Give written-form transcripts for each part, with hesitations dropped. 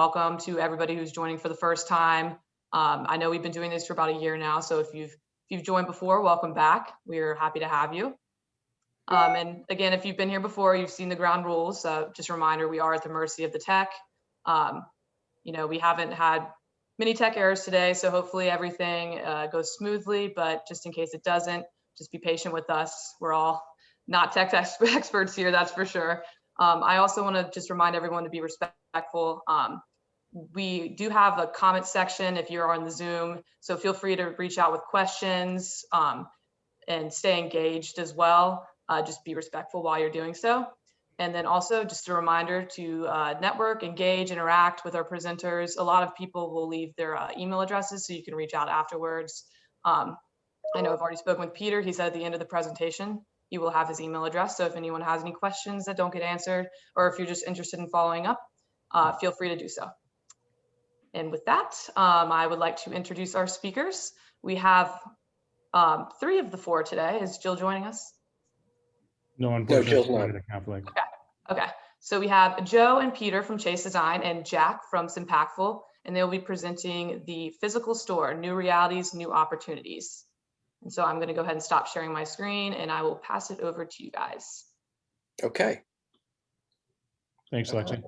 welcome to everybody who's joining for the first time. I know we've been doing this for about a year now, so if you've joined before, welcome back. We're happy to have you. And again, if you've been here before, you've seen the ground rules. Just a reminder, we are at the mercy of the tech. We haven't had many tech errors today, so hopefully everything goes smoothly, but just in case it doesn't, just be patient with us. We're all not tech experts here, that's for sure. I also want to just remind everyone to be respectful. We do have a comment section if you're on the Zoom, so feel free to reach out with questions and stay engaged as well. Just be respectful while you're doing so. And then also just a reminder to network, engage, interact with our presenters. A lot of people will leave their email addresses so you can reach out afterwards. I know I've already spoken with Peter. He said at the end of the presentation, he will have his email address. So if anyone has any questions that don't get answered, or if you're just interested in following up, feel free to do so. And with that, I would like to introduce our speakers. We have 3 of the 4 today. Is Jill joining us? No, unfortunately, Jill's not. a conflict. Okay. So we have Joe and Peter from ChaseDesign and Jack from Simpactful, and they'll be presenting the physical store, New Realities, New Opportunities. And so I'm going to go ahead and stop sharing my screen, and I will pass it over to you guys. Okay. Thanks, Lexi.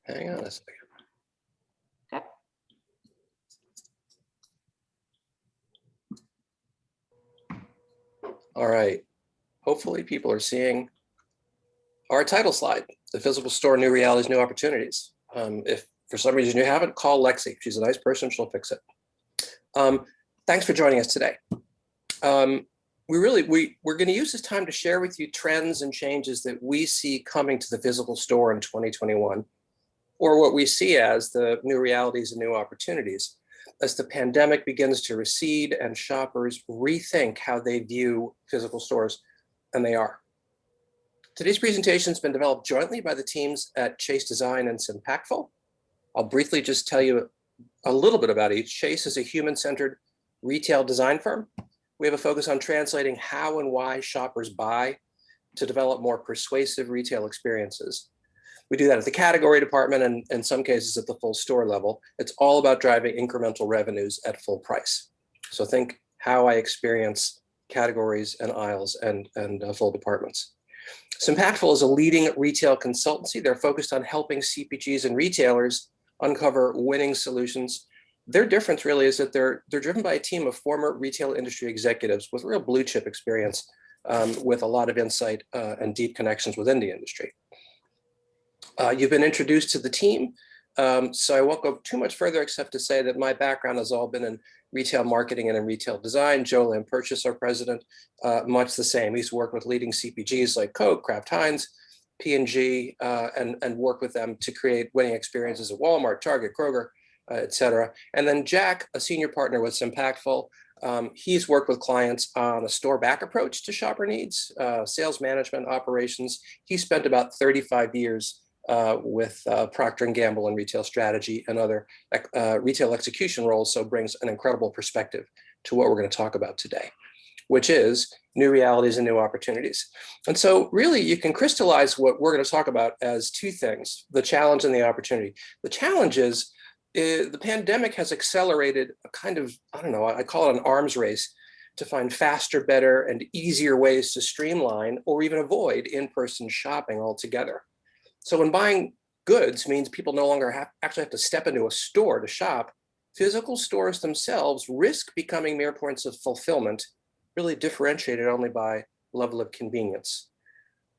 Hang on a second. Okay. All right. Hopefully people are seeing our title slide, the physical store, New Realities, New Opportunities. If for some reason you haven't, call Lexi. She's a nice person, she'll fix it. Thanks for joining us today. We're going to use this time to share with you trends and changes that we see coming to the physical store in 2021, or what we see as the new realities and new opportunities as the pandemic begins to recede and shoppers rethink how they view physical stores, and they are. Today's presentation has been developed jointly by the teams at ChaseDesign and Simpactful. I'll briefly just tell you a little bit about each. Chase is a human-centered retail design firm. We have a focus on translating how and why shoppers buy to develop more persuasive retail experiences. We do that at the category department and in some cases at the full store level. It's all about driving incremental revenues at full price. So think how I experience categories and aisles and full departments. Simpactful is a leading retail consultancy. They're focused on helping CPGs and retailers uncover winning solutions. Their difference really is that they're driven by a team of former retail industry executives with real blue chip experience, with a lot of insight and deep connections within the industry. You've been introduced to the team, so I won't go too much further except to say that my background has all been in retail marketing and in retail design. Joe Lamperchis, our president, much the same. He's worked with leading CPGs like Coke, Kraft Heinz, P&G, and worked with them to create winning experiences at Walmart, Target, Kroger, et cetera. And then Jack, a senior partner with Simpactful, he's worked with clients on a store back approach to shopper needs, sales management, operations. He spent about 35 years with Procter & Gamble in retail strategy and other retail execution roles, so brings an incredible perspective to what we're going to talk about today, which is new realities and new opportunities. And so really you can crystallize what we're going to talk about as 2 things, the challenge and the opportunity. The challenge is the pandemic has accelerated a kind of, I don't know, I call it an arms race to find faster, better, and easier ways to streamline or even avoid in-person shopping altogether. So when buying goods means people no longer actually have to step into a store to shop, physical stores themselves risk becoming mere points of fulfillment, really differentiated only by level of convenience.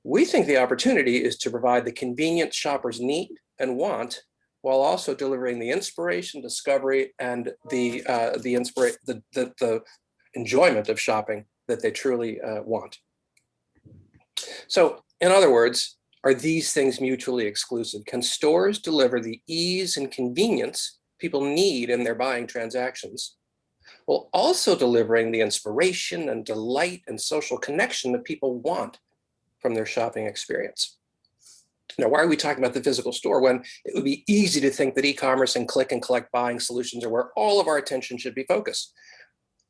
We think the opportunity is to provide the convenience shoppers need and want, while also delivering the inspiration, discovery, and the enjoyment of shopping that they truly want. So in other words, are these things mutually exclusive? Can stores deliver the ease and convenience people need in their buying transactions, while also delivering the inspiration and delight and social connection that people want from their shopping experience? Now, why are we talking about the physical store when it would be easy to think that e-commerce and click and collect buying solutions are where all of our attention should be focused?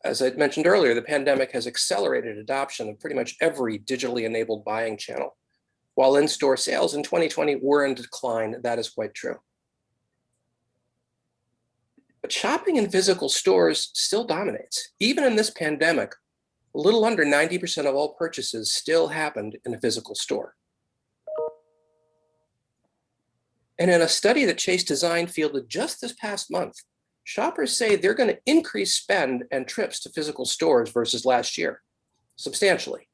As I mentioned earlier, the pandemic has accelerated adoption of pretty much every digitally enabled buying channel. While in-store sales in 2020 were in decline, that is quite true. But shopping in physical stores still dominates. Even in this pandemic, a little under 90% of all purchases still happened in a physical store. And in a study that ChaseDesign fielded just this past month, shoppers say they're going to increase spend and trips to physical stores versus last year, substantially.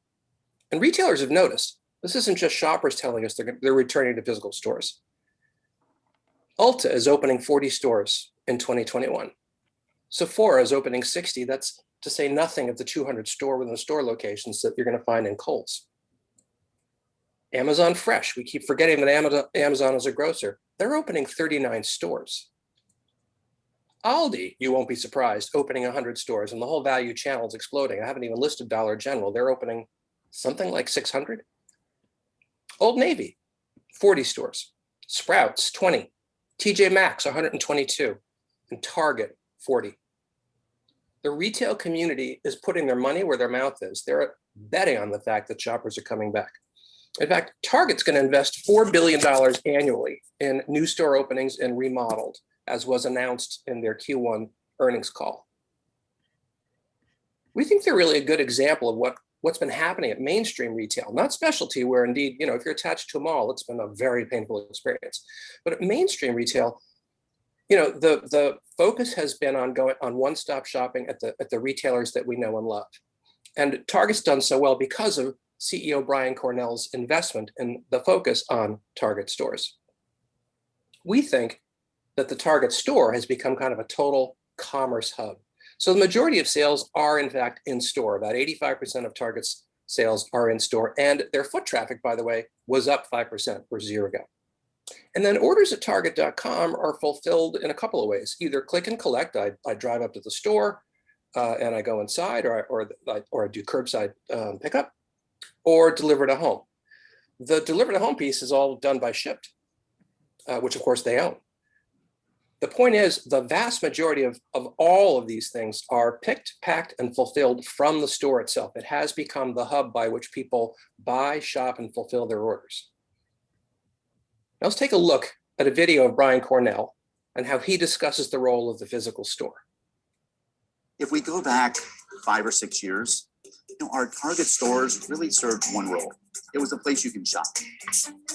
And retailers have noticed. This isn't just shoppers telling us they're returning to physical stores. Ulta is opening 40 stores in 2021. Sephora is opening 60. That's to say nothing of the 200 store-within-a-store locations that you're going to find in Kohl's. Amazon Fresh, we keep forgetting that Amazon is a grocer. They're opening 39 stores. Aldi, you won't be surprised, opening 100 stores, and the whole value channel is exploding. I haven't even listed Dollar General. They're opening something like 600. Old Navy, 40 stores. Sprouts, 20. TJ Maxx, 122. And Target, 40. The retail community is putting their money where their mouth is. They're betting on the fact that shoppers are coming back. In fact, Target's going to invest $4 billion annually in new store openings and remodeled, as was announced in their Q1 earnings call. We think they're really a good example of what's been happening at mainstream retail, not specialty, where indeed, if you're attached to a mall, it's been a very painful experience. But at mainstream retail, the focus has been on going on one-stop shopping at the retailers that we know and love. And Target's done so well because of CEO Brian Cornell's investment and the focus on Target stores. We think that the Target store has become kind of a total commerce hub. So the majority of sales are in fact in store. About 85% of Target's sales are in store, and their foot traffic, by the way, was up 5% versus a year ago. And then orders at target.com are fulfilled in a couple of ways. Either click and collect, I drive up to the store and I go inside, or I do curbside pickup, or deliver to home. The deliver to home piece is all done by Shipt, which of course they own. The point is, the vast majority of all of these things are picked, packed, and fulfilled from the store itself. It has become the hub by which people buy, shop, and fulfill their orders. Now let's take a look at a video of Brian Cornell and how he discusses the role of the physical store. If we go back 5 or 6 years, our Target stores really served one role. It was a place you can shop.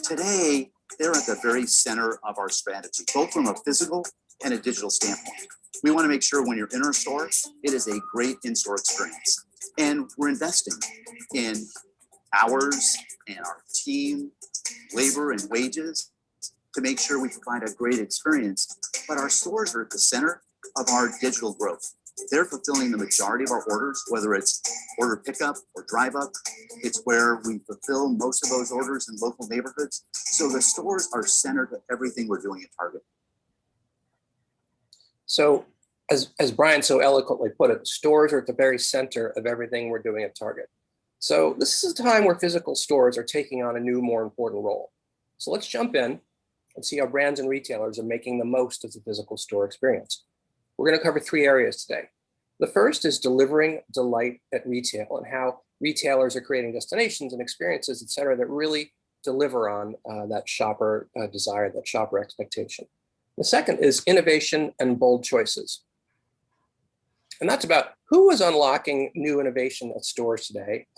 Today, they're at the very center of our strategy, both from a physical and a digital standpoint. We want to make sure when you're in our store, it is a great in-store experience. And we're investing in hours and our team, labor and wages to make sure we provide a great experience. But our stores are at the center of our digital growth. They're fulfilling the majority of our orders, whether it's order pickup or drive up. It's where we fulfill most of those orders in local neighborhoods. So the stores are centered to everything we're doing at Target. So as Brian so eloquently put it, stores are at the very center of everything we're doing at Target. So this is a time where physical stores are taking on a new, more important role. So let's jump in and see how brands and retailers are making the most of the physical store experience. We're going to cover 3 areas today. The first is delivering delight at retail and how retailers are creating destinations and experiences, et cetera, that really deliver on that shopper desire, that shopper expectation. The second is innovation and bold choices. And that's about who is unlocking new innovation at stores today,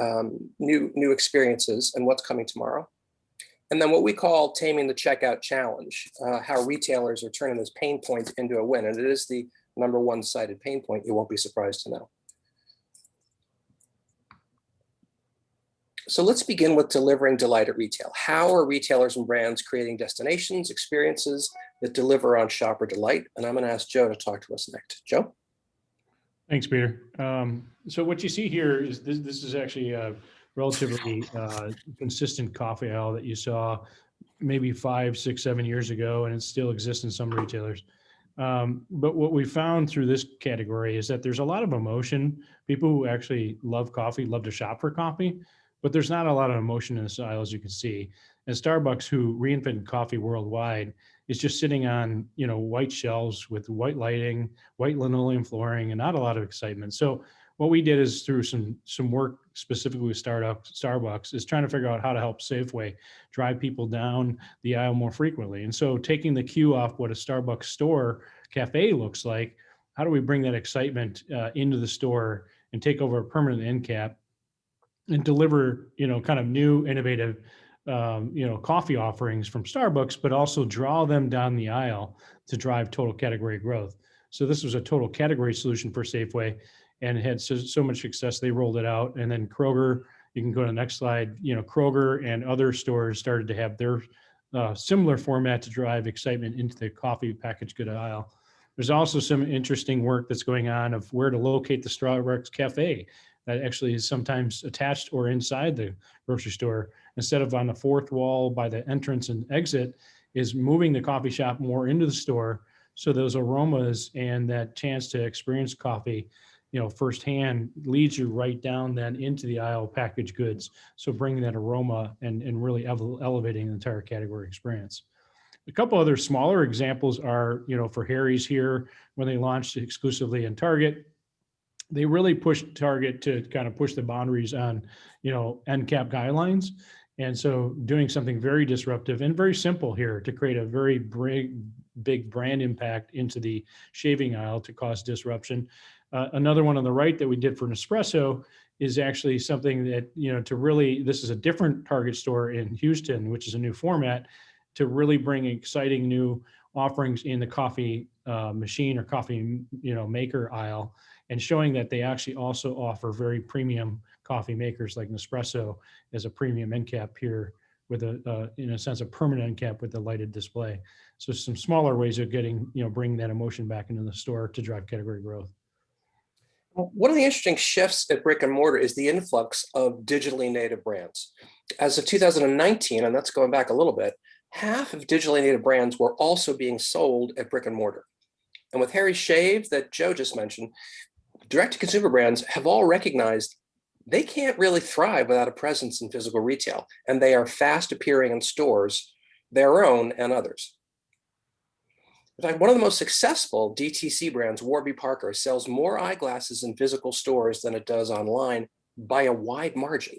new experiences, and what's coming tomorrow. And then what we call taming the checkout challenge, how retailers are turning this pain point into a win. And it is the number one cited pain point, you won't be surprised to know. So let's begin with delivering delight at retail. How are retailers and brands creating destinations, experiences that deliver on shopper delight? And I'm going to ask Joe to talk to us next. Joe? Thanks, Peter. So what you see here is this is actually a relatively consistent coffee aisle that you saw maybe 5, 6, 7 years ago, and it still exists in some retailers. But what we found through this category is that there's a lot of emotion. People who actually love coffee, love to shop for coffee, but there's not a lot of emotion in this aisle, as you can see. And Starbucks, who reinvented coffee worldwide, is just sitting on, white shelves with white lighting, white linoleum flooring, and not a lot of excitement. So what we did is through some work specifically with Starbucks is trying to figure out how to help Safeway drive people down the aisle more frequently. And so taking the cue off what a Starbucks store cafe looks like, how do we bring that excitement into the store and take over a permanent end cap and deliver, kind of new, innovative, coffee offerings from Starbucks, but also draw them down the aisle to drive total category growth. So this was a total category solution for Safeway, and it had so much success. They rolled it out, and then Kroger. You can go to the next slide. Kroger and other stores started to have their similar format to drive excitement into the coffee packaged good aisle. There's also some interesting work that's going on of where to locate the Starbucks cafe that actually is sometimes attached or inside the grocery store. Instead of on the fourth wall by the entrance and exit, is moving the coffee shop more into the store. So those aromas and that chance to experience coffee, firsthand leads you right down then into the aisle of packaged goods. So bringing that aroma and really elevating the entire category experience. A couple other smaller examples are, for Harry's here, when they launched exclusively in Target, they really pushed Target to kind of push the boundaries on, end cap guidelines. And so doing something very disruptive and very simple here to create a very big brand impact into the shaving aisle to cause disruption. Another one on the right that we did for Nespresso is actually something that, this is a different Target store in Houston, which is a new format, to really bring exciting new offerings in the coffee machine or coffee, maker aisle, and showing that they actually also offer very premium coffee makers like Nespresso as a premium end cap here with in a sense, a permanent end cap with a lighted display. So some smaller ways of getting, bringing that emotion back into the store to drive category growth. One of the interesting shifts at brick and mortar is the influx of digitally native brands. As of 2019, and that's going back a little bit, half of digitally native brands were also being sold at brick and mortar. And with Harry's Shave that Joe just mentioned, direct-to-consumer brands have all recognized they can't really thrive without a presence in physical retail, and they are fast appearing in stores, their own and others. In fact, one of the most successful DTC brands, Warby Parker, sells more eyeglasses in physical stores than it does online by a wide margin.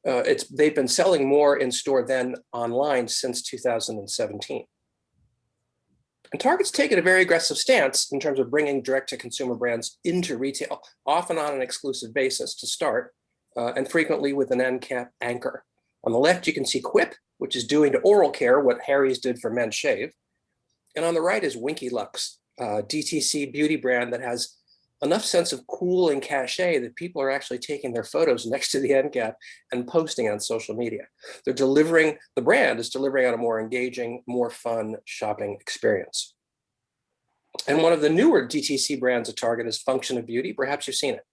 They've been selling more in store than online since 2017. And Target's taken a very aggressive stance in terms of bringing direct-to-consumer brands into retail, often on an exclusive basis to start, and frequently with an end cap anchor. On the left, you can see Quip, which is doing to oral care what Harry's did for men's shave. And on the right is Winky Lux, a DTC beauty brand that has enough sense of cool and cachet that people are actually taking their photos next to the end cap and posting on social media. The brand is delivering on a more engaging, more fun shopping experience. And one of the newer DTC brands at Target is Function of Beauty. Perhaps you've seen it.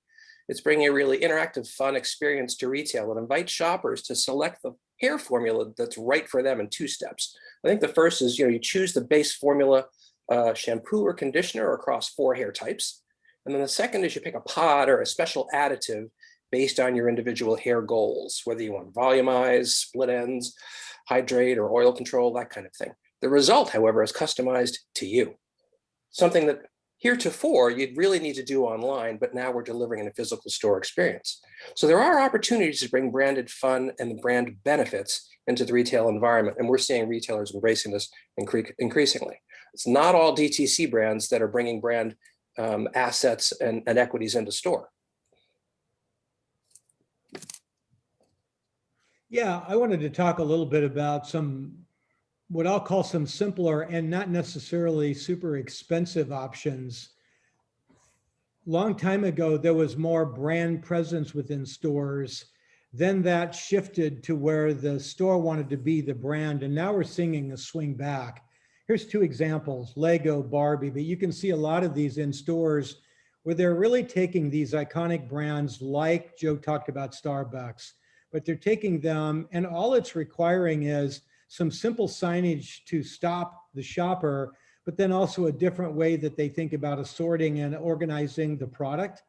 It's bringing a really interactive, fun experience to retail and invites shoppers to select the hair formula that's right for them in 2 steps. I think the first is, you choose the base formula, shampoo or conditioner across 4 hair types. And then the second is you pick a pod or a special additive based on your individual hair goals, whether you want volumize, split ends, hydrate, or oil control, that kind of thing. The result, however, is customized to you. Something that heretofore you'd really need to do online, but now we're delivering in a physical store experience. So there are opportunities to bring branded fun and brand benefits into the retail environment, and we're seeing retailers embracing this increasingly. It's not all DTC brands that are bringing brand assets and equities into store. Yeah, I wanted to talk a little bit about what I'll call some simpler and not necessarily super expensive options. Long time ago, there was more brand presence within stores. Then that shifted to where the store wanted to be the brand, and now we're seeing a swing back. Here's 2 examples, Lego, Barbie, but you can see a lot of these in stores where they're really taking these iconic brands like Joe talked about Starbucks, but they're taking them and all it's requiring is some simple signage to stop the shopper, but then also a different way that they think about assorting and organizing the product.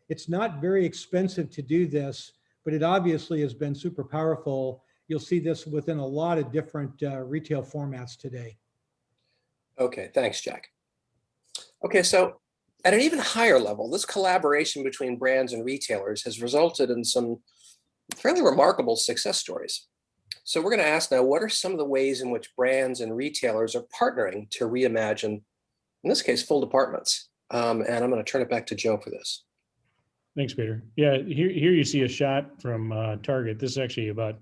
It's not very expensive to do this, but it obviously has been super powerful. You'll see this within a lot of different retail formats today. Okay, thanks, Jack. Okay, so at an even higher level, this collaboration between brands and retailers has resulted in some fairly remarkable success stories. So we're going to ask now, what are some of the ways in which brands and retailers are partnering to reimagine, in this case, full departments? And I'm going to turn it back to Joe for this. Thanks, Peter. Yeah, here you see a shot from Target. This is actually about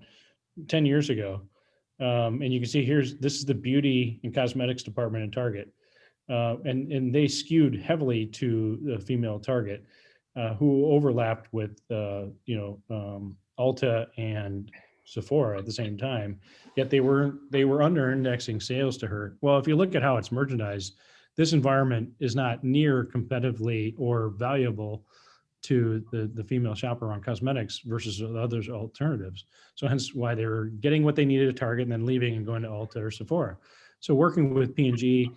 10 years ago. And you can see this is the beauty and cosmetics department in Target. And they skewed heavily to the female target, who overlapped with Ulta and Sephora at the same time. Yet they were under indexing sales to her. Well, if you look at how it's merchandised, this environment is not near competitively or valuable to the female shopper on cosmetics versus other alternatives. So hence why they were getting what they needed at Target and then leaving and going to Ulta or Sephora. So working with P&G,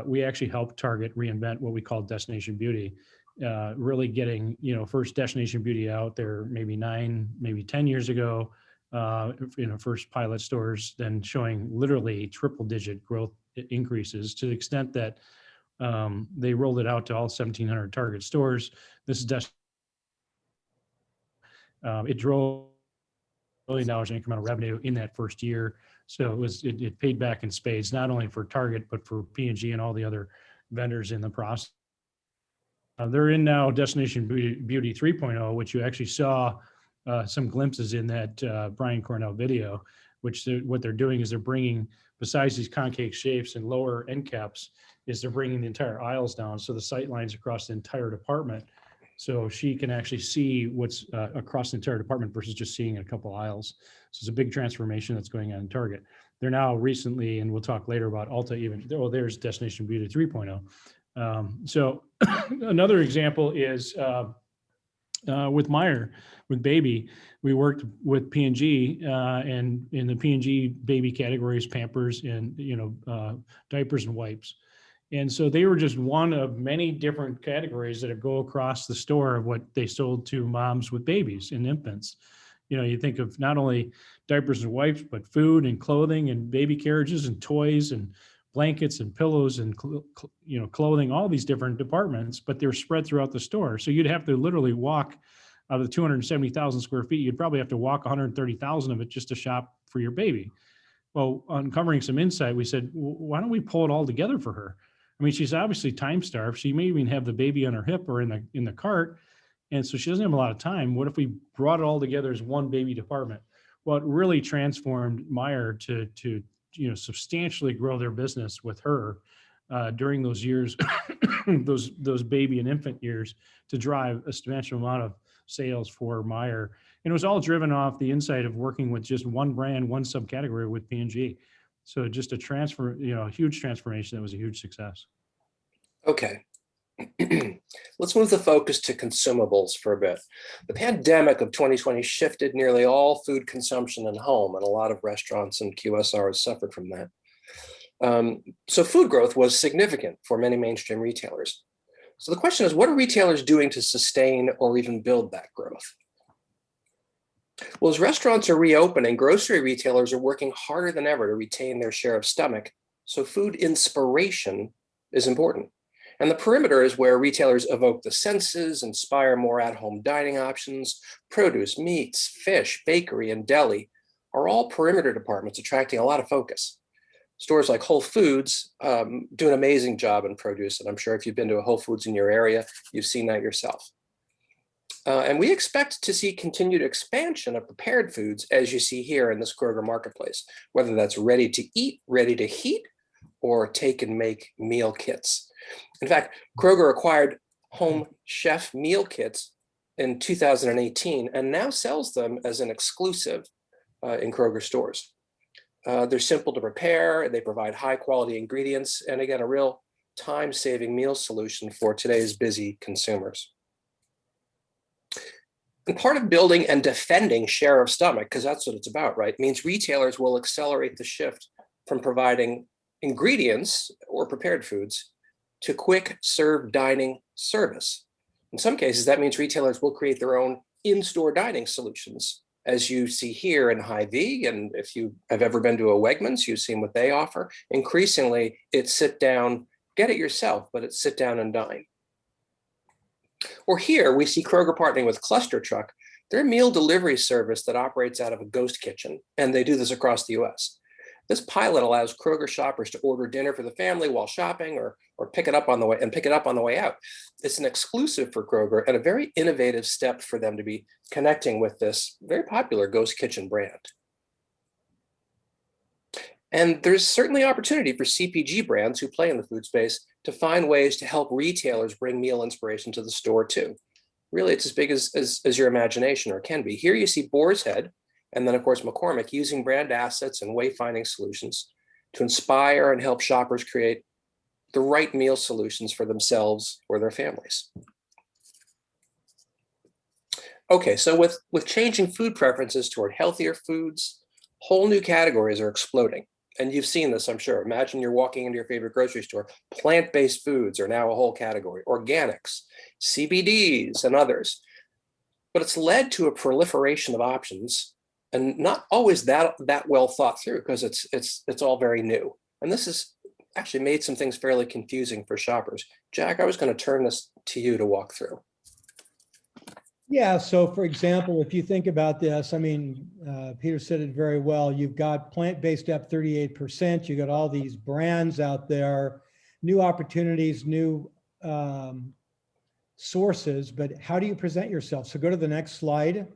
we actually helped Target reinvent what we call destination beauty, really getting, first destination beauty out there maybe 9, maybe 10 years ago, first pilot stores, then showing literally triple digit growth increases to the extent that they rolled it out to all 1,700 Target stores. This is it drove $1 billion in incremental revenue in that first year. So it paid back in spades, not only for Target, but for P&G and all the other vendors in the process. They're in now Destination Beauty 3.0, which you actually saw some glimpses in that Brian Cornell video, what they're doing is they're bringing, besides these concave shapes and lower end caps, is they're bringing the entire aisles down. So the sight lines across the entire department. So she can actually see what's across the entire department versus just seeing a couple aisles. So it's a big transformation that's going on in Target. They're now recently, and we'll talk later about Ulta even, there's Destination Beauty 3.0. So another example is with Meijer, with baby, we worked with P&G and in the P&G baby categories, Pampers and, diapers and wipes. And so they were just one of many different categories that go across the store of what they sold to moms with babies and infants. You think of not only diapers and wipes, but food and clothing and baby carriages and toys and blankets and pillows and clothing, all these different departments, but they're spread throughout the store. So you'd have to literally walk out of the 270,000 square feet. You'd probably have to walk 130,000 of it just to shop for your baby. Well, uncovering some insight, we said, why don't we pull it all together for her? I mean, she's obviously time starved. She may even have the baby on her hip or in the cart. And so she doesn't have a lot of time. What if we brought it all together as one baby department? Well, it really transformed Meijer to substantially grow their business with her during those years, those baby and infant years, to drive a substantial amount of sales for Meijer. And it was all driven off the insight of working with just one brand, one subcategory with P&G. So just a huge transformation that was a huge success. Okay. Let's move the focus to consumables for a bit. The pandemic of 2020 shifted nearly all food consumption in home, and a lot of restaurants and QSRs suffered from that. So food growth was significant for many mainstream retailers. So the question is, what are retailers doing to sustain or even build that growth? Well, as restaurants are reopening, grocery retailers are working harder than ever to retain their share of stomach. So food inspiration is important. And the perimeter is where retailers evoke the senses, inspire more at-home dining options. Produce, meats, fish, bakery, and deli are all perimeter departments attracting a lot of focus. Stores like Whole Foods do an amazing job in produce. And I'm sure if you've been to a Whole Foods in your area, you've seen that yourself. And we expect to see continued expansion of prepared foods, as you see here in this Kroger marketplace, whether that's ready to eat, ready to heat, or take and make meal kits. In fact, Kroger acquired Home Chef meal kits in 2018 and now sells them as an exclusive in Kroger stores. They're simple to prepare, they provide high quality ingredients, and again, a real time-saving meal solution for today's busy consumers. And part of building and defending share of stomach, because that's what it's about, right, means retailers will accelerate the shift from providing ingredients or prepared foods to quick serve dining service. In some cases, that means retailers will create their own in-store dining solutions, as you see here in Hy-Vee. And if you have ever been to a Wegmans, you've seen what they offer. Increasingly, it's sit down, get it yourself, but it's sit down and dine. Or here we see Kroger partnering with Cluster Truck. They're a meal delivery service that operates out of a ghost kitchen, and they do this across the US. This pilot allows Kroger shoppers to order dinner for the family while shopping, or pick it up on the way out. It's an exclusive for Kroger and a very innovative step for them to be connecting with this very popular ghost kitchen brand. And there's certainly opportunity for CPG brands who play in the food space to find ways to help retailers bring meal inspiration to the store too. Really, it's as big as your imagination, or can be. Here you see Boar's Head, and then of course McCormick, using brand assets and wayfinding solutions to inspire and help shoppers create the right meal solutions for themselves or their families. Okay, so with changing food preferences toward healthier foods, whole new categories are exploding. And you've seen this, I'm sure. Imagine you're walking into your favorite grocery store. Plant-based foods are now a whole category. Organics, CBDs, and others. But it's led to a proliferation of options, and not always that well thought through, because it's all very new. And this has actually made some things fairly confusing for shoppers. Jack, I was going to turn this to you to walk through. Yeah, so for example, if you think about this, I mean, Peter said it very well. You've got plant-based up 38%. You got all these brands out there, new opportunities, new sources, but how do you present yourself? So go to the next slide.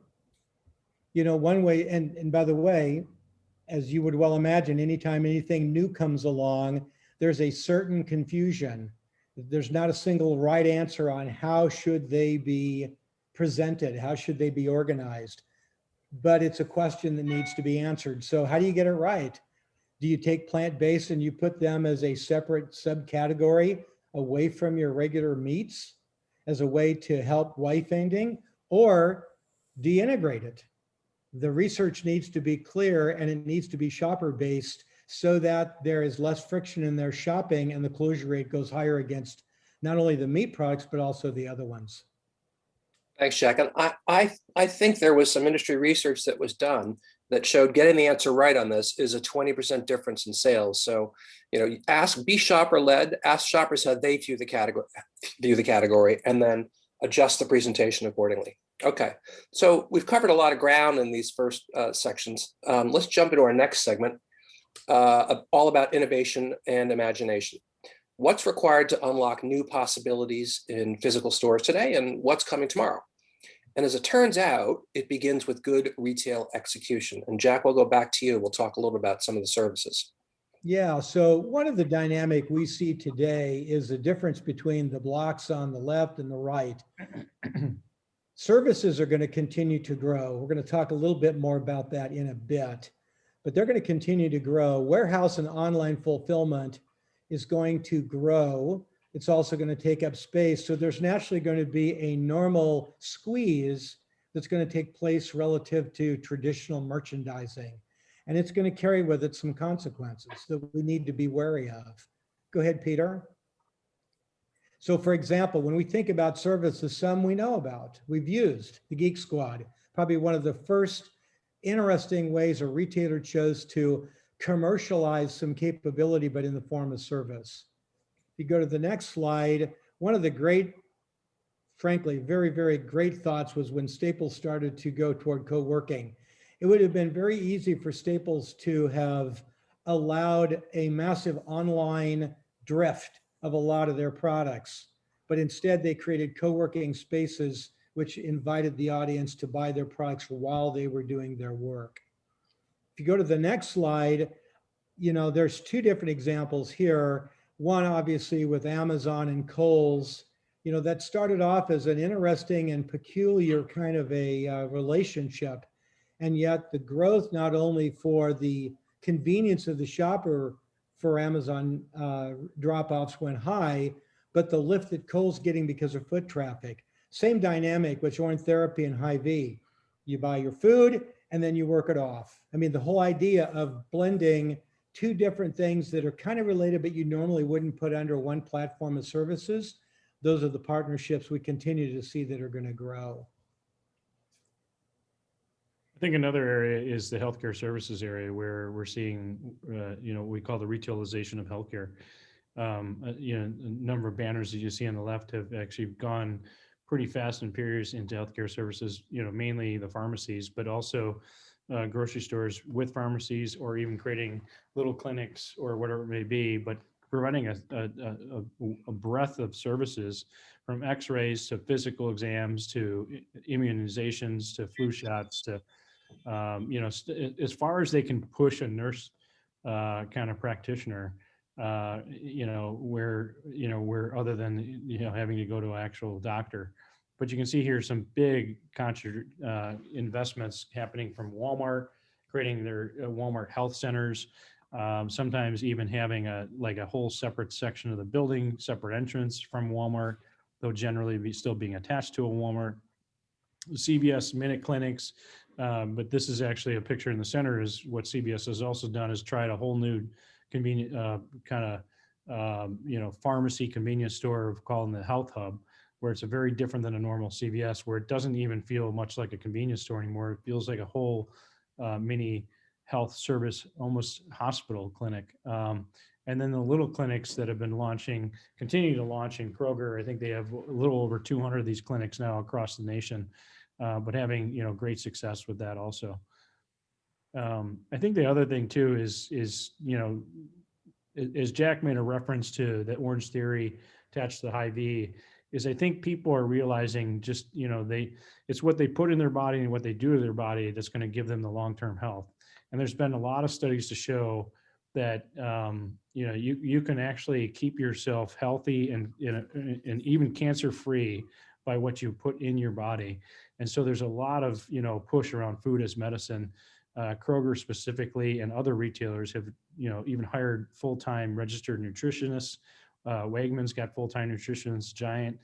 You know, one way, and by the way, as you would well imagine, anytime anything new comes along, there's a certain confusion. There's not a single right answer on how should they be presented, how should they be organized, but it's a question that needs to be answered. So how do you get it right? Do you take plant-based and you put them as a separate subcategory away from your regular meats as a way to help wayfinding, or do you integrate it? The research needs to be clear, and it needs to be shopper-based so that there is less friction in their shopping and the closure rate goes higher against not only the meat products, but also the other ones. Thanks, Jack. And I think there was some industry research that was done that showed getting the answer right on this is a 20% difference in sales. So, you know, be shopper-led, ask shoppers how they view the category, and then adjust the presentation accordingly. Okay, so we've covered a lot of ground in these first sections. Let's jump into our next segment, all about innovation and imagination. What's required to unlock new possibilities in physical stores today, and what's coming tomorrow? And as it turns out, it begins with good retail execution. And Jack, we'll go back to you. We'll talk a little bit about some of the services. Yeah, so one of the dynamic we see today is the difference between the blocks on the left and the right. Services are going to continue to grow. We're going to talk a little bit more about that in a bit, but they're going to continue to grow. Warehouse and online fulfillment is going to grow. It's also going to take up space. So there's naturally going to be a normal squeeze that's going to take place relative to traditional merchandising. And it's going to carry with it some consequences that we need to be wary of. Go ahead, Peter. So for example, when we think about services, some we know about, we've used the Geek Squad, probably one of the first interesting ways a retailer chose to commercialize some capability, but in the form of service. If you go to the next slide, one of the great, frankly, very, very great thoughts was when Staples started to go toward co-working. It would have been very easy for Staples to have allowed a massive online drift of a lot of their products, but instead they created co-working spaces which invited the audience to buy their products while they were doing their work. If you go to the next slide, you know, there's two different examples here. One, obviously, with Amazon and Kohl's, you know, that started off as an interesting and peculiar kind of a relationship. And yet the growth, not only for the convenience of the shopper for Amazon drop-offs went high, but the lift that Kohl's getting because of foot traffic. Same dynamic with Orange Therapy and Hy-Vee. You buy your food and then you work it off. I mean, the whole idea of blending two different things that are kind of related, but you normally wouldn't put under one platform of services. Those are the partnerships we continue to see that are going to grow. I think another area is the healthcare services area, where we're seeing, you know, we call the retailization of healthcare. You know, a number of banners that you see on the left have actually gone pretty fast and furious into healthcare services, you know, mainly the pharmacies, but also grocery stores with pharmacies, or even creating little clinics or whatever it may be, but providing a breadth of services from x-rays to physical exams to immunizations to flu shots to, as far as they can push a nurse kind of practitioner, where other than, having to go to an actual doctor. But you can see here some big investments happening from Walmart, creating their Walmart health centers, sometimes even having a whole separate section of the building, separate entrance from Walmart, though generally still being attached to a Walmart. CVS Minute Clinics, but this is actually a picture in the center. Is what CVS has also done is tried a whole new convenient pharmacy convenience store called the Health Hub, where it's a very different than a normal CVS, where it doesn't even feel much like a convenience store anymore. It feels like a whole mini health service, almost hospital clinic. And then the little clinics that have been continue to launch in Kroger. I think they have a little over 200 of these clinics now across the nation, but having, great success with that also. I think the other thing too is, as Jack made a reference to the Orange Theory attached to the Hy-Vee, is I think people are realizing just, it's what they put in their body and what they do to their body that's going to give them the long-term health. And there's been a lot of studies to show that, you can actually keep yourself healthy and even cancer-free by what you put in your body. And so there's a lot of, push around food as medicine. Kroger specifically and other retailers have, even hired full-time registered nutritionists. Wegmans got full-time nutritionists, Giant,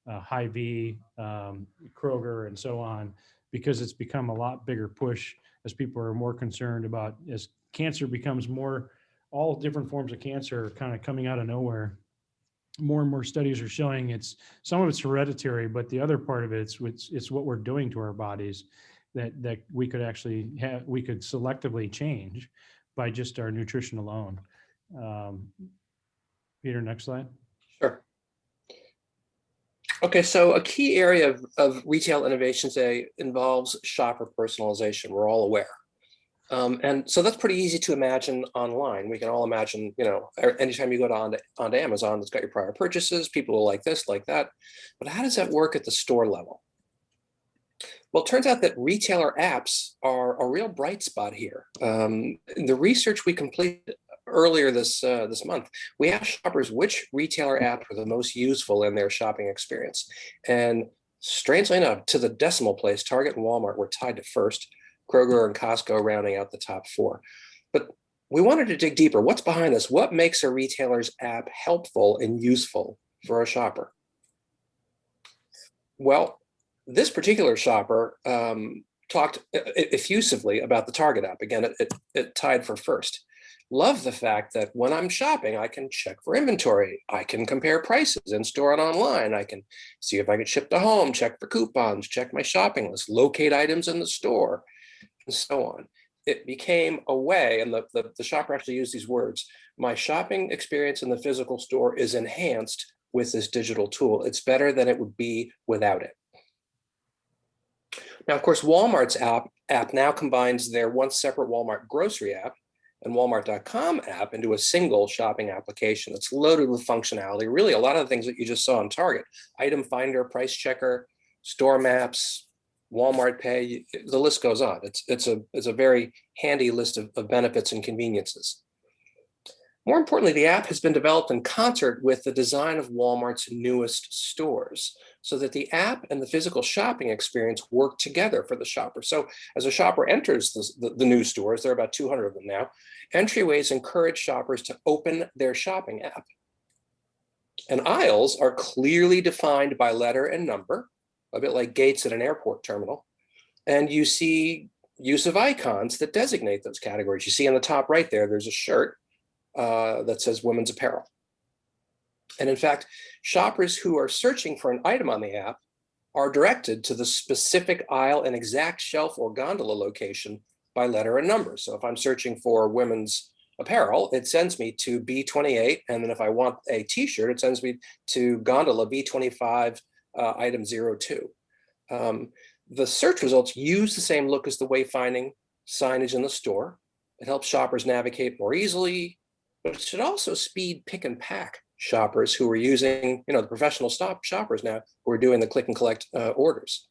Hy-Vee, Kroger, and so on, because it's become a lot bigger push as people are more concerned about, as cancer becomes more, all different forms of cancer kind of coming out of nowhere. More and more studies are showing some of it's hereditary, but the other part of it's what we're doing to our bodies that we could actually we could selectively change by just our nutrition alone. Peter, next slide. Sure. Okay, so a key area of retail innovation today involves shopper personalization. We're all aware. And so that's pretty easy to imagine online. We can all imagine, anytime you go onto Amazon, it's got your prior purchases, people will like this, like that. But how does that work at the store level? Well, it turns out that retailer apps are a real bright spot here. The research we completed earlier this month, we asked shoppers which retailer apps were the most useful in their shopping experience. And strangely enough, to the decimal place, Target and Walmart were tied to first, Kroger and Costco rounding out the top four. But we wanted to dig deeper. What's behind this? What makes a retailer's app helpful and useful for a shopper? Well, this particular shopper talked effusively about the Target app. Again, it tied for first. Love the fact that when I'm shopping, I can check for inventory. I can compare prices in store and online. I can see if I can ship to home, check for coupons, check my shopping list, locate items in the store, and so on. It became a way, and the shopper actually used these words, my shopping experience in the physical store is enhanced with this digital tool. It's better than it would be without it. Now, of course, Walmart's app now combines their once separate Walmart grocery app and Walmart.com app into a single shopping application that's loaded with functionality. Really, a lot of the things that you just saw on Target: item finder, price checker, store maps, Walmart Pay. The list goes on. It's a very handy list of benefits and conveniences. More importantly, the app has been developed in concert with the design of Walmart's newest stores, so that the app and the physical shopping experience work together for the shopper. So as a shopper enters the new stores, there are about 200 of them now, entryways encourage shoppers to open their shopping app. And aisles are clearly defined by letter and number, a bit like gates at an airport terminal. And you see use of icons that designate those categories. You see on the top right there, there's a shirt that says women's apparel. And in fact, shoppers who are searching for an item on the app are directed to the specific aisle and exact shelf or gondola location by letter and number. So if I'm searching for women's apparel, it sends me to B28. And then if I want a t-shirt, it sends me to gondola B25, item 02. The search results use the same look as the wayfinding signage in the store. It helps shoppers navigate more easily, but it should also speed pick and pack shoppers who are using, the professional shoppers now who are doing the click and collect orders.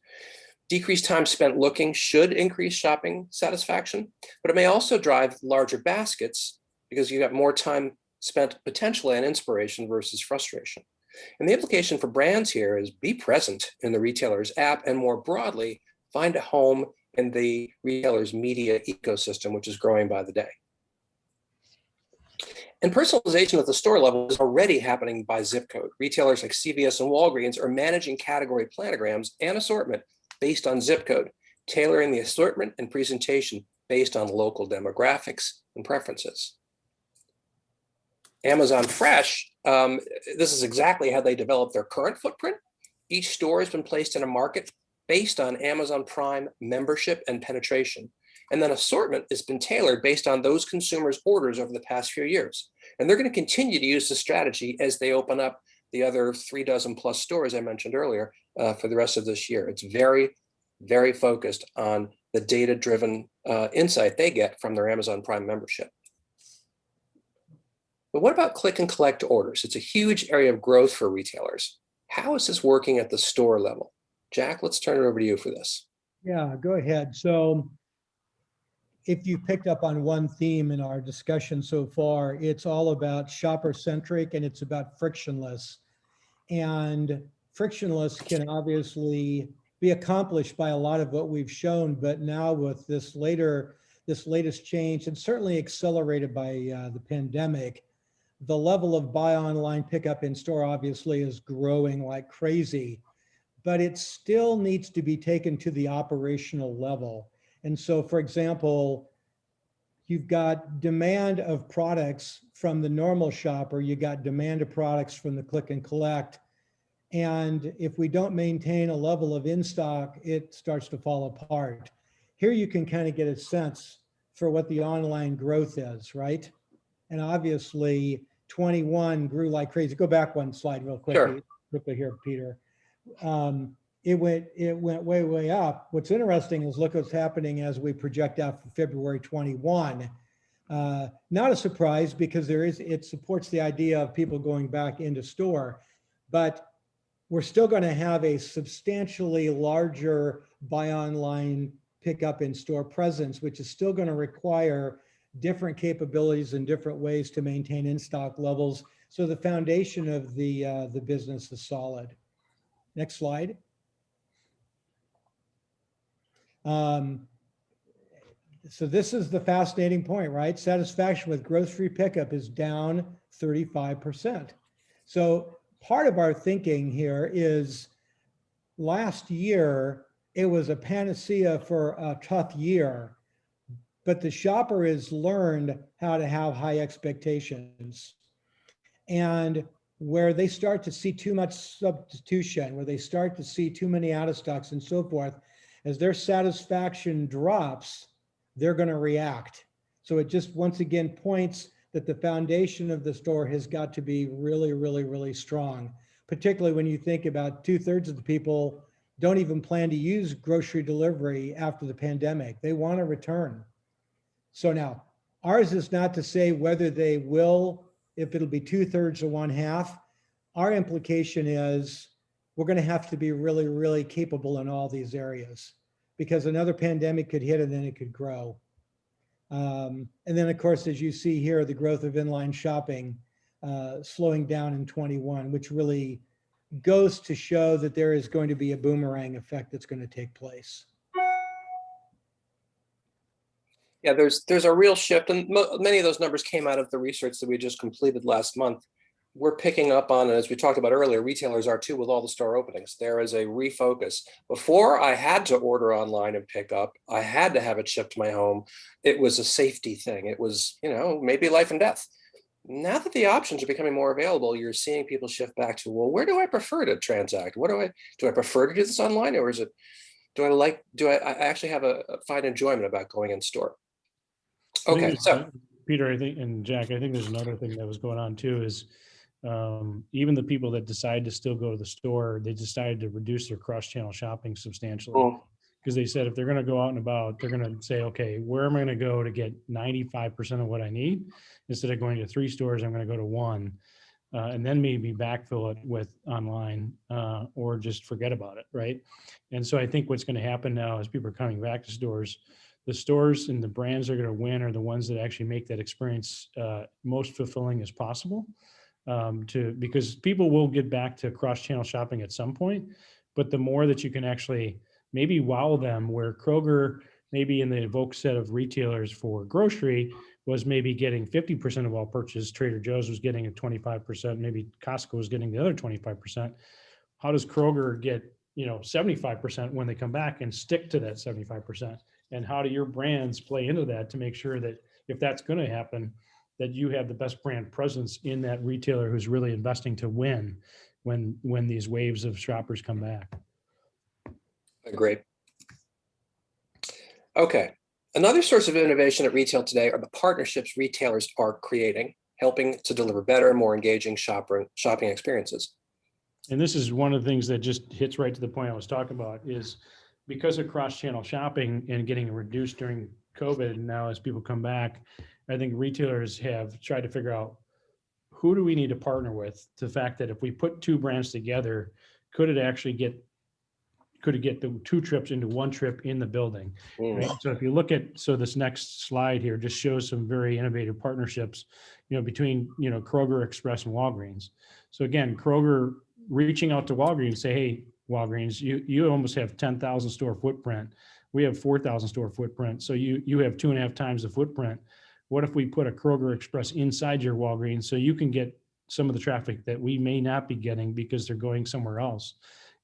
Decreased time spent looking should increase shopping satisfaction, but it may also drive larger baskets because you got more time spent potentially on inspiration versus frustration. And the implication for brands here is be present in the retailer's app and more broadly, find a home in the retailer's media ecosystem, which is growing by the day. And personalization at the store level is already happening by zip code. Retailers like CVS and Walgreens are managing category planograms and assortment based on zip code, tailoring the assortment and presentation based on local demographics and preferences. Amazon Fresh, this is exactly how they develop their current footprint. Each store has been placed in a market based on Amazon Prime membership and penetration. And then assortment has been tailored based on those consumers' orders over the past few years. And they're going to continue to use this strategy as they open up the other 36 plus stores I mentioned earlier for the rest of this year. It's very, very focused on the data-driven insight they get from their Amazon Prime membership. But what about click and collect orders? It's a huge area of growth for retailers. How is this working at the store level? Jack, let's turn it over to you for this. Yeah, go ahead. So if you picked up on one theme in our discussion so far, it's all about shopper-centric and it's about frictionless. And frictionless can obviously be accomplished by a lot of what we've shown, but now with this latest change, and certainly accelerated by the pandemic, the level of buy online, pick up in store obviously is growing like crazy, but it still needs to be taken to the operational level. And so, for example, you've got demand of products from the normal shopper, you got demand of products from the click and collect. And if we don't maintain a level of in-stock, it starts to fall apart. Here you can kind of get a sense for what the online growth is, right? And obviously 21 grew like crazy. Go back one slide real quickly, quickly here, Peter. It went way up. What's interesting is look what's happening as we project out for February 21. Not a surprise because it supports the idea of people going back into store, but we're still going to have a substantially larger buy online, pick up in store presence, which is still going to require different capabilities and different ways to maintain in-stock levels. So the foundation of the business is solid. Next slide. So this is the fascinating point, right? Satisfaction with grocery pickup is down 35%. So part of our thinking here is last year, it was a panacea for a tough year, but the shopper has learned how to have high expectations. And where they start to see too much substitution, where they start to see too many out of stocks and so forth, as their satisfaction drops, they're going to react. So it just once again points that the foundation of the store has got to be really, really, really strong, particularly when you think about 2/3 of the people don't even plan to use grocery delivery after the pandemic. They want to return. So now ours is not to say whether they will, if it'll be 2/3 or 1/2. Our implication is we're going to have to be really, really capable in all these areas because another pandemic could hit and then it could grow. And then, of course, as you see here, the growth of inline shopping slowing down in 21, which really goes to show that there is going to be a boomerang effect that's going to take place. Yeah, there's a real shift, and many of those numbers came out of the research that we just completed last month. We're picking up on, as we talked about earlier, retailers are too with all the store openings. There is a refocus. Before I had to order online and pick up, I had to have it shipped to my home. It was a safety thing. It was, maybe life and death. Now that the options are becoming more available, you're seeing people shift back to, well, where do I prefer to transact? Do I prefer to do this online, or is it, do I actually have find enjoyment about going in store? Okay, so Peter, I think, and Jack, I think there's another thing that was going on too is even the people that decide to still go to the store, they decided to reduce their cross-channel shopping substantially. because they said if they're going to go out and about, they're going to say, okay, where am I going to go to get 95% of what I need? Instead of going to 3 stores, I'm going to go to 1. And then maybe backfill it with online or just forget about it, right? And so I think what's going to happen now is people are coming back to stores. The stores and the brands that are going to win are the ones that actually make that experience most fulfilling as possible. Because people will get back to cross-channel shopping at some point, but the more that you can actually maybe wow them, where Kroger, maybe in the Evoke set of retailers for grocery, was maybe getting 50% of all purchases. Trader Joe's was getting a 25%, maybe Costco was getting the other 25%. How does Kroger get, 75% when they come back and stick to that 75%? And how do your brands play into that to make sure that if that's going to happen, that you have the best brand presence in that retailer who's really investing to win when these waves of shoppers come back? Great. Okay. Another source of innovation at retail today are the partnerships retailers are creating, helping to deliver better, more engaging shopping experiences. And this is one of the things that just hits right to the point I was talking about, is because of cross-channel shopping and getting reduced during COVID, and now as people come back, I think retailers have tried to figure out, who do we need to partner with? The fact that if we put 2 brands together, could it get the 2 trips into 1 trip in the building? Right? So if you look at, this next slide here just shows some very innovative partnerships, between, Kroger, Express, and Walgreens. So again, Kroger reaching out to Walgreens, say, hey, Walgreens, you almost have 10,000 store footprint. We have 4,000 store footprint. So you have 2.5 times the footprint. What if we put a Kroger Express inside your Walgreens so you can get some of the traffic that we may not be getting because they're going somewhere else?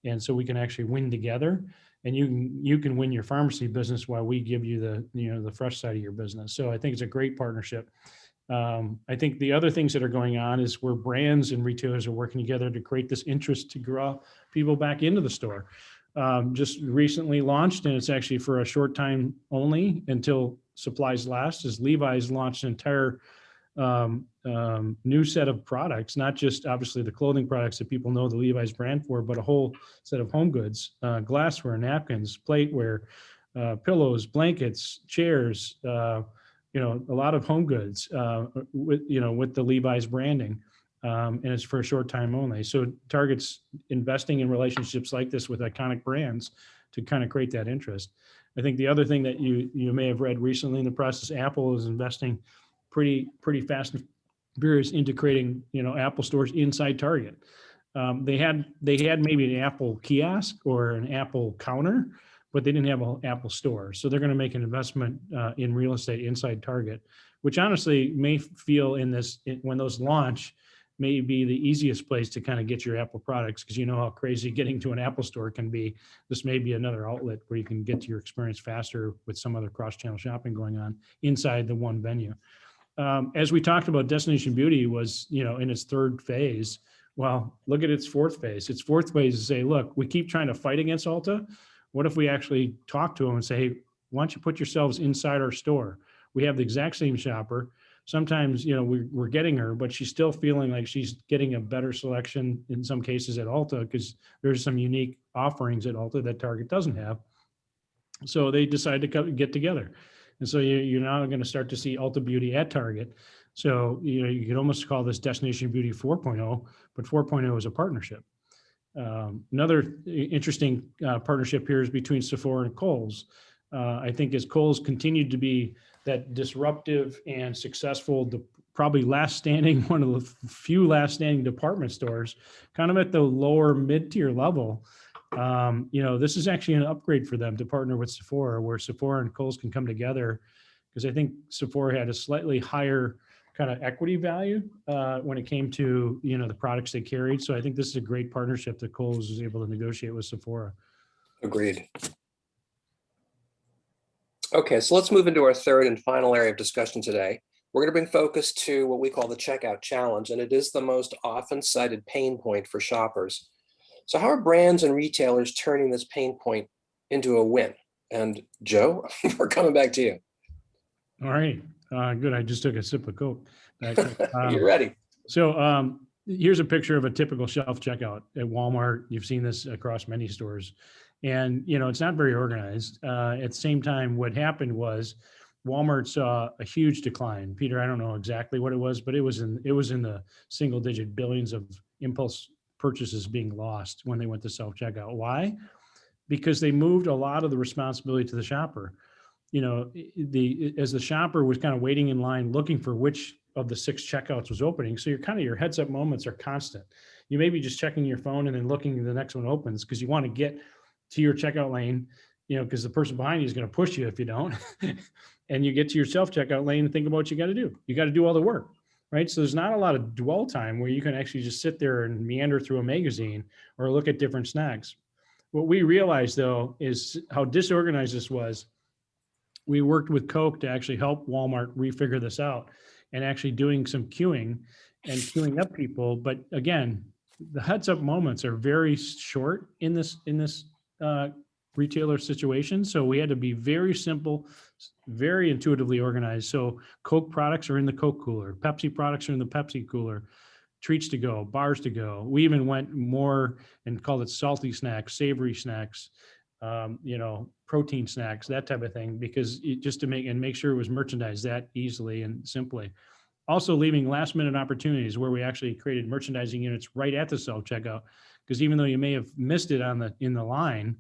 And so we can actually win together, and you can win your pharmacy business while we give you the fresh side of your business. So I think it's a great partnership. I think the other things that are going on is where brands and retailers are working together to create this interest to draw people back into the store. Just recently launched, and it's actually for a short time only until supplies last, is Levi's launched an entire new set of products, not just obviously the clothing products that people know the Levi's brand for, but a whole set of home goods, glassware, napkins, plateware, pillows, blankets, chairs, a lot of home goods with the Levi's branding. And it's for a short time only. So Target's investing in relationships like this with iconic brands to kind of create that interest. I think the other thing that you may have read recently in the press is Apple is investing pretty fast and furious into creating, Apple stores inside Target. They had maybe an Apple kiosk or an Apple counter, but they didn't have an Apple store. So they're going to make an investment in real estate inside Target, which honestly may feel when those launch, may be the easiest place to kind of get your Apple products, because you know how crazy getting to an Apple store can be. This may be another outlet where you can get to your experience faster with some other cross-channel shopping going on inside the one venue. As we talked about, Destination Beauty was, in its 3rd phase. Well, look at its 4th phase. Its 4th phase is to say, look, we keep trying to fight against Ulta. What if we actually talk to them and say, hey, why don't you put yourselves inside our store? We have the exact same shopper. Sometimes, we're getting her, but she's still feeling like she's getting a better selection in some cases at Ulta, because there's some unique offerings at Ulta that Target doesn't have. So they decided to get together. And so you're now going to start to see Ulta Beauty at Target. So, you could almost call this Destination Beauty 4.0, but 4.0 is a partnership. Another interesting partnership here is between Sephora and Kohl's. I think as Kohl's continued to be that disruptive and successful, probably one of the few last standing department stores, kind of at the lower mid-tier level, this is actually an upgrade for them to partner with Sephora, where Sephora and Kohl's can come together, because I think Sephora had a slightly higher kind of equity value when it came to, the products they carried. So I think this is a great partnership that Kohl's was able to negotiate with Sephora. Agreed. Okay, so let's move into our 3rd and final area of discussion today. We're going to bring focus to what we call the checkout challenge, and it is the most often cited pain point for shoppers. So how are brands and retailers turning this pain point into a win? And Joe, we're coming back to you. All right, good. I just took a sip of Coke. You're ready. So here's a picture of a typical shelf checkout at Walmart. You've seen this across many stores. And, you know, it's not very organized. At the same time, what happened was Walmart saw a huge decline. Peter, I don't know exactly what it was, but it was in the single digit billions of impulse purchases being lost when they went to self-checkout. Why? Because they moved a lot of the responsibility to the shopper. You know, as the shopper was kind of waiting in line looking for which of the 6 checkouts was opening. So your heads up moments are constant. You may be just checking your phone and then looking the next one opens because you want to get to your checkout lane, you know, because the person behind you is going to push you if you don't. And you get to your self-checkout lane and think about what you got to do. You got to do all the work, right? So there's not a lot of dwell time where you can actually just sit there and meander through a magazine or look at different snacks. What we realized though is how disorganized this was. We worked with Coke to actually help Walmart refigure this out and actually doing some queuing and queuing up people. But again, the heads up moments are very short in this retailer situation. So we had to be very simple, very intuitively organized. So Coke products are in the Coke cooler, Pepsi products are in the Pepsi cooler, treats to go, bars to go. We even went more and called it salty snacks, savory snacks, you know, protein snacks, that type of thing, because just to make sure it was merchandised that easily and simply. Also leaving last minute opportunities where we actually created merchandising units right at the self-checkout, because even though you may have missed it in the line,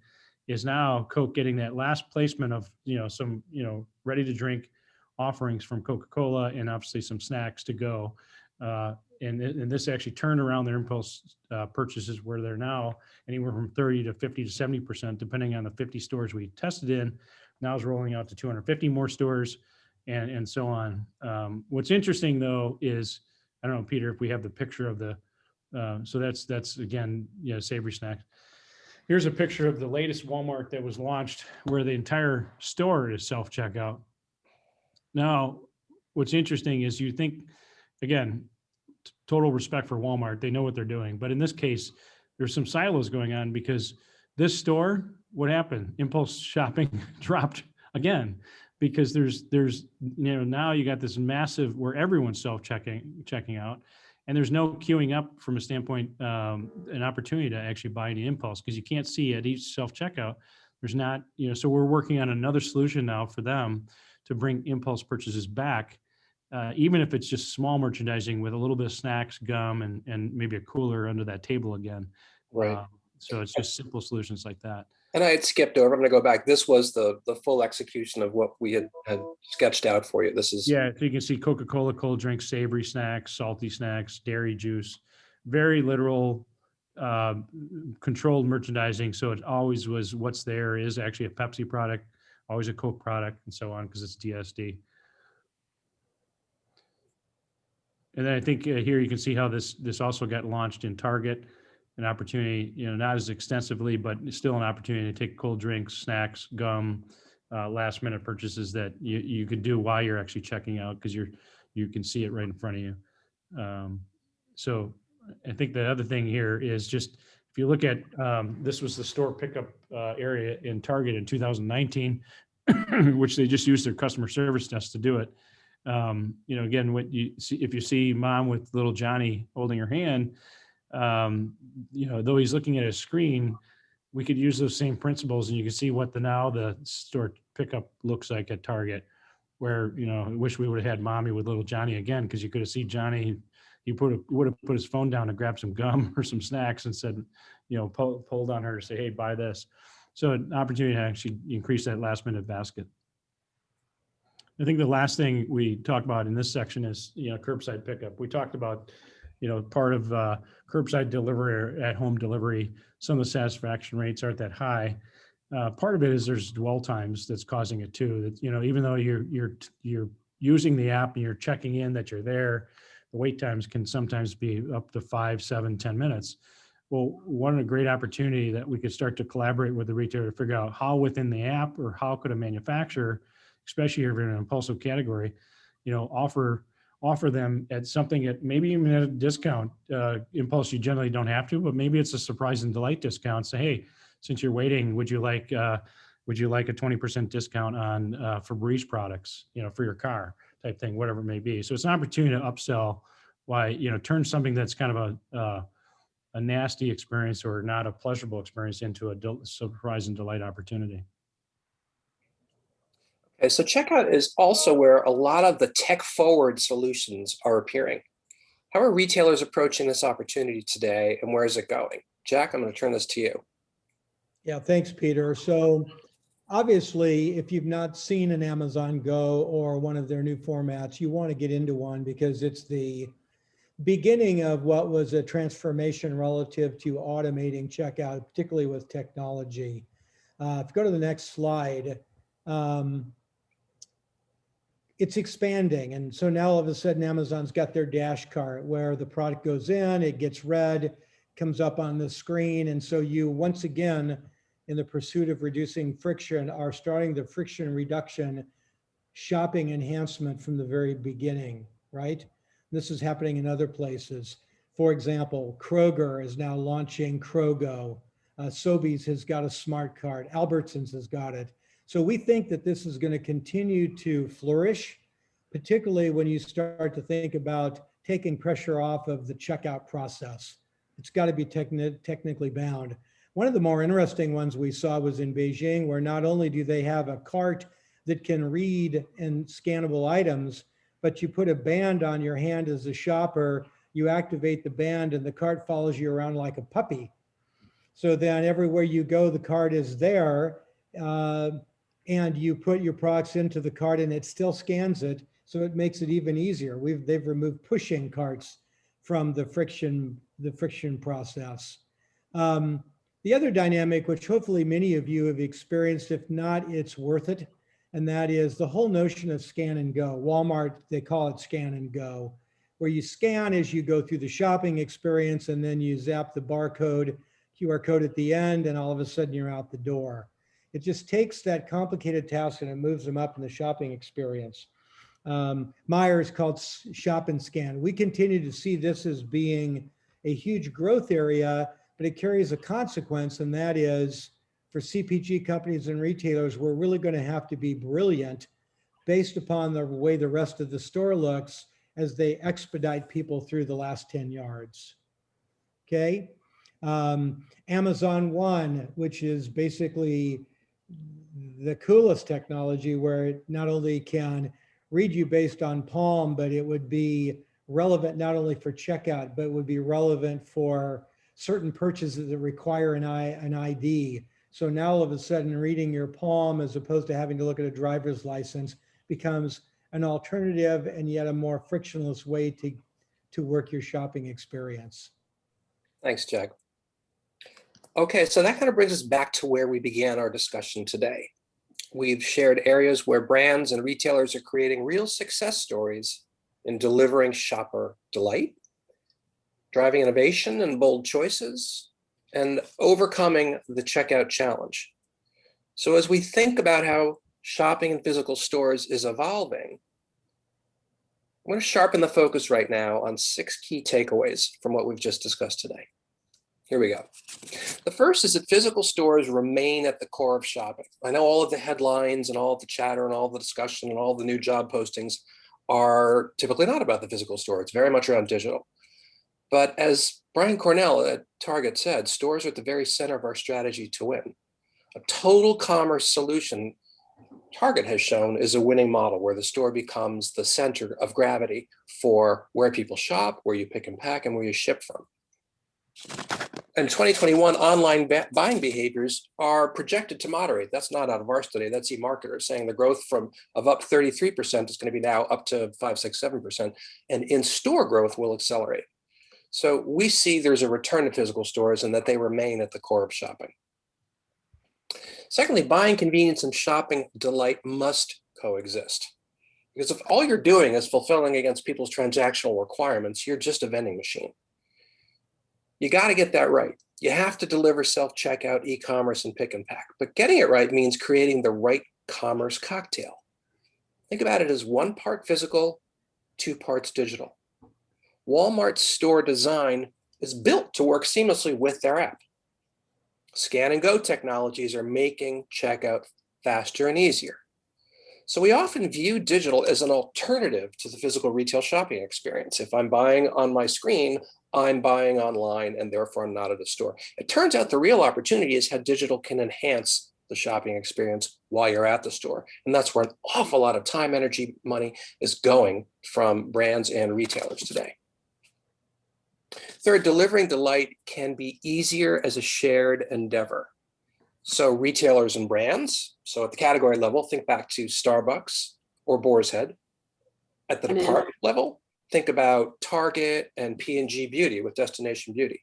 is now Coke getting that last placement of, you know, some, you know, ready to drink offerings from Coca-Cola and obviously some snacks to go. And this actually turned around their impulse purchases where they're now anywhere from 30 to 50 to 70%, depending on the 50 stores we tested in. Now it's rolling out to 250 more stores and so on. What's interesting though is, I don't know, Peter, if we have the picture of the, so that's again, you know, savory snacks. Here's a picture of the latest Walmart that was launched where the entire store is self-checkout. Now, what's interesting is you think, again, total respect for Walmart. They know what they're doing. But in this case, there's some silos going on because this store, what happened? Impulse shopping dropped again because there's, you know, now you got this massive where everyone's checking out. And there's no queuing up from a standpoint, an opportunity to actually buy any impulse because you can't see at each self-checkout. There's not, you know, so we're working on another solution now for them to bring impulse purchases back, even if it's just small merchandising with a little bit of snacks, gum, and maybe a cooler under that table again. Right. So it's just simple solutions like that. And I had skipped over. I'm going to go back. This was the full execution of what we had sketched out for you. This is Yeah. So you can see Coca-Cola cold drinks, savory snacks, salty snacks, dairy juice, very literal, controlled merchandising. So it always was what's there is actually a Pepsi product, always a Coke product, and so on because it's DSD. And then I think here you can see how this also got launched in Target. An opportunity, you know, not as extensively, but still an opportunity to take cold drinks, snacks, gum, last minute purchases that you could do while you're actually checking out because you can see it right in front of you. So I think the other thing here is just if you look at this was the store pickup area in Target in 2019, which they just used their customer service desk to do it. You know, again, what you see if you see mom with little Johnny holding her hand. You know, though he's looking at a screen, we could use those same principles and you can see what the store pickup looks like at Target, where, you know, I wish we would have had mommy with little Johnny again, because you could have seen Johnny, he would have put his phone down and grabbed some gum or some snacks and said, you know, pulled on her to say, hey, buy this. So an opportunity to actually increase that last minute basket. I think the last thing we talked about in this section is, you know, curbside pickup. We talked about, you know, part of curbside delivery or at home delivery, some of the satisfaction rates aren't that high. Part of it is there's dwell times that's causing it too. That, you know, even though you're using the app and you're checking in that you're there, the wait times can sometimes be up to 5, 7, 10 minutes. Well, one great opportunity that we could start to collaborate with the retailer to figure out how within the app or how could a manufacturer, especially if you're in an impulsive category, you know, offer them at something at maybe even at a discount. Impulse, you generally don't have to, but maybe it's a surprise and delight discount. Say, hey, since you're waiting, would you like a 20% discount on Febreze products, you know, for your car type thing, whatever it may be. So it's an opportunity to upsell. Why, you know, turn something that's kind of a nasty experience or not a pleasurable experience into a surprise and delight opportunity. Okay, so checkout is also where a lot of the tech-forward solutions are appearing. How are retailers approaching this opportunity today, and where is it going? Jack, I'm going to turn this to you. Yeah, thanks, Peter. So obviously, if you've not seen an Amazon Go or one of their new formats, you want to get into one because it's the beginning of what was a transformation relative to automating checkout, particularly with technology. If you go to the next slide, it's expanding. And so now all of a sudden, Amazon's got their dash cart where the product goes in, it gets read, comes up on the screen. And so you, once again, in the pursuit of reducing friction, are starting the friction reduction shopping enhancement from the very beginning, right? This is happening in other places. For example, Kroger is now launching Krogo. Sobeys has got a smart cart. Albertsons has got it. So we think that this is going to continue to flourish, particularly when you start to think about taking pressure off of the checkout process. It's got to be technically bound. One of the more interesting ones we saw was in Beijing, where not only do they have a cart that can read and scannable items, but you put a band on your hand as a shopper, you activate the band and the cart follows you around like a puppy. So then everywhere you go, the cart is there, and you put your products into the cart and it still scans it. So it makes it even easier. They've removed pushing carts from the friction process. The other dynamic, which hopefully many of you have experienced, if not, it's worth it. And that is the whole notion of scan and go. Walmart, they call it scan and go, where you scan as you go through the shopping experience and then you zap the barcode, QR code at the end, and all of a sudden you're out the door. It just takes that complicated task and it moves them up in the shopping experience. Myers called shop and scan. We continue to see this as being a huge growth area, but it carries a consequence, and that is for CPG companies and retailers, we're really going to have to be brilliant based upon the way the rest of the store looks as they expedite people through the last 10 yards. Okay. Amazon One, which is basically the coolest technology, where it not only can read you based on palm, but it would be relevant not only for checkout, but would be relevant for certain purchases that require an ID. So now all of a sudden reading your palm as opposed to having to look at a driver's license becomes an alternative and yet a more frictionless way to work your shopping experience. Thanks, Jack. Okay, so that kind of brings us back to where we began our discussion today. We've shared areas where brands and retailers are creating real success stories in delivering shopper delight, driving innovation and bold choices, and overcoming the checkout challenge. So as we think about how shopping in physical stores is evolving, I'm going to sharpen the focus right now on 6 key takeaways from what we've just discussed today. Here we go. The first is that physical stores remain at the core of shopping. I know all of the headlines and all of the chatter and all the discussion and all the new job postings are typically not about the physical store. It's very much around digital. But as Brian Cornell at Target said, stores are at the very center of our strategy to win. A total commerce solution, Target has shown, is a winning model where the store becomes the center of gravity for where people shop, where you pick and pack, and where you ship from. In 2021, online buying behaviors are projected to moderate. That's not out of our study. That's eMarketer saying the growth of up 33% is going to be now up to 5, 6, 7%, and in-store growth will accelerate. So we see there's a return to physical stores and that they remain at the core of shopping. Secondly, buying convenience and shopping delight must coexist. Because if all you're doing is fulfilling against people's transactional requirements, you're just a vending machine. You got to get that right. You have to deliver self-checkout, e-commerce, and pick and pack. But getting it right means creating the right commerce cocktail. Think about it as 1 part physical, 2 parts digital. Walmart's store design is built to work seamlessly with their app. Scan and go technologies are making checkout faster and easier. So we often view digital as an alternative to the physical retail shopping experience. If I'm buying on my screen, I'm buying online and therefore I'm not at a store. It turns out the real opportunity is how digital can enhance the shopping experience while you're at the store. And that's where an awful lot of time, energy, money is going from brands and retailers today. Third, delivering delight can be easier as a shared endeavor. So retailers and brands, so at the category level, think back to Starbucks or Boar's Head. At the department level, think about Target and P&G Beauty with Destination Beauty.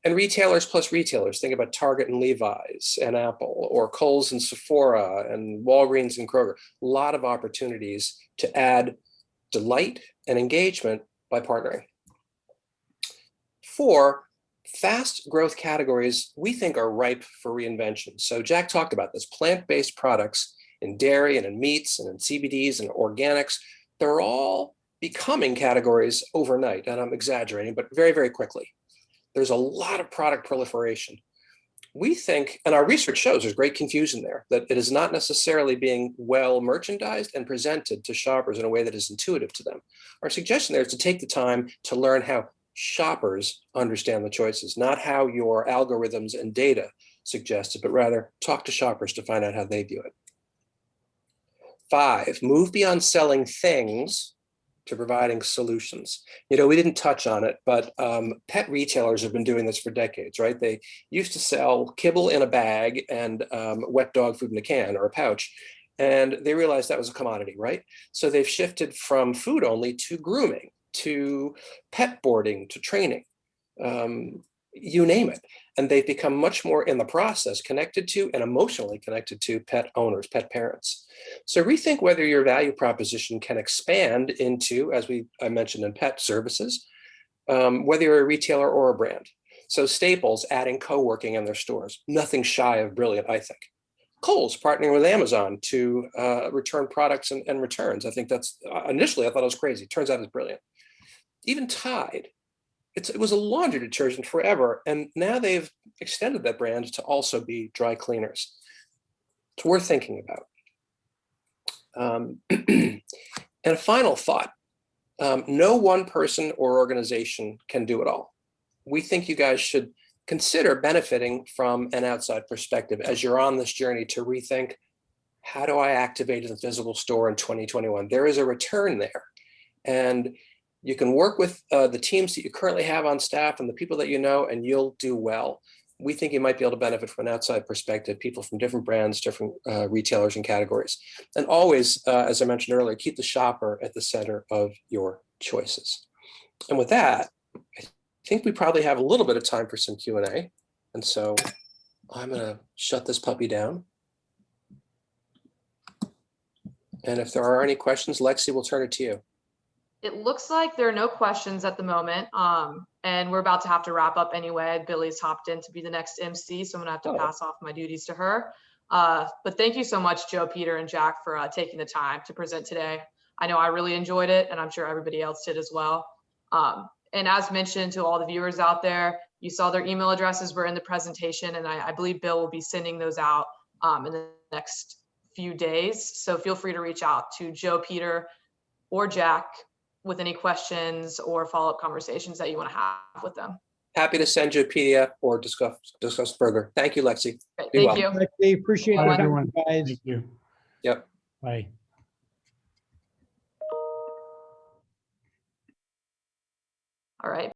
And retailers plus retailers, think about Target and Levi's and Apple, or Kohl's and Sephora and Walgreens and Kroger. A lot of opportunities to add delight and engagement by partnering. 4, fast growth categories we think are ripe for reinvention. So Jack talked about this, plant-based products in dairy and in meats and in CBDs and organics. They're all becoming categories overnight, and I'm exaggerating, but very, very quickly. There's a lot of product proliferation. We think, and our research shows there's great confusion there, that it is not necessarily being well merchandised and presented to shoppers in a way that is intuitive to them. Our suggestion there is to take the time to learn how shoppers understand the choices, not how your algorithms and data suggest it, but rather talk to shoppers to find out how they view it. 5, move beyond selling things to providing solutions. You know, we didn't touch on it, but pet retailers have been doing this for decades, right? They used to sell kibble in a bag and wet dog food in a can or a pouch, and they realized that was a commodity, right? So they've shifted from food only to grooming, to pet boarding, to training, you name it. And they've become much more in the process connected to and emotionally connected to pet owners, pet parents. So rethink whether your value proposition can expand into, as I mentioned, in pet services, whether you're a retailer or a brand. So Staples adding co-working in their stores, nothing shy of brilliant, I think. Kohl's partnering with Amazon to return products and returns. I think that's, initially I thought it was crazy. Turns out it's brilliant. Even Tide, it was a laundry detergent forever, and now they've extended that brand to also be dry cleaners. It's worth thinking about. And a final thought, no one person or organization can do it all. We think you guys should consider benefiting from an outside perspective as you're on this journey to rethink, how do I activate the physical store in 2021? There is a return there. And you can work with the teams that you currently have on staff and the people that you know, and you'll do well. We think you might be able to benefit from an outside perspective, people from different brands, different retailers and categories. And always, as I mentioned earlier, keep the shopper at the center of your choices. And with that, I think we probably have a little bit of time for some Q&A. And so I'm gonna shut this puppy down. And if there are any questions, Lexi, we'll turn it to you. It looks like there are no questions at the moment, and we're about to have to wrap up anyway. Billy's hopped in to be the next MC, so I'm gonna have to pass off my duties to her. But thank you so much, Joe, Peter, and Jack, for taking the time to present today. I know I really enjoyed it, and I'm sure everybody else did as well. And as mentioned to all the viewers out there, you saw their email addresses were in the presentation, and I believe Bill will be sending those out in the next few days. So feel free to reach out to Joe, Peter, or Jack with any questions or follow-up conversations that you want to have with them. Happy to send you a PDF or discuss further. Thank you, Lexi. Great, Be thank well. you. I appreciate Bye, it, everyone. guys. Thank you. Yep. Bye. All right.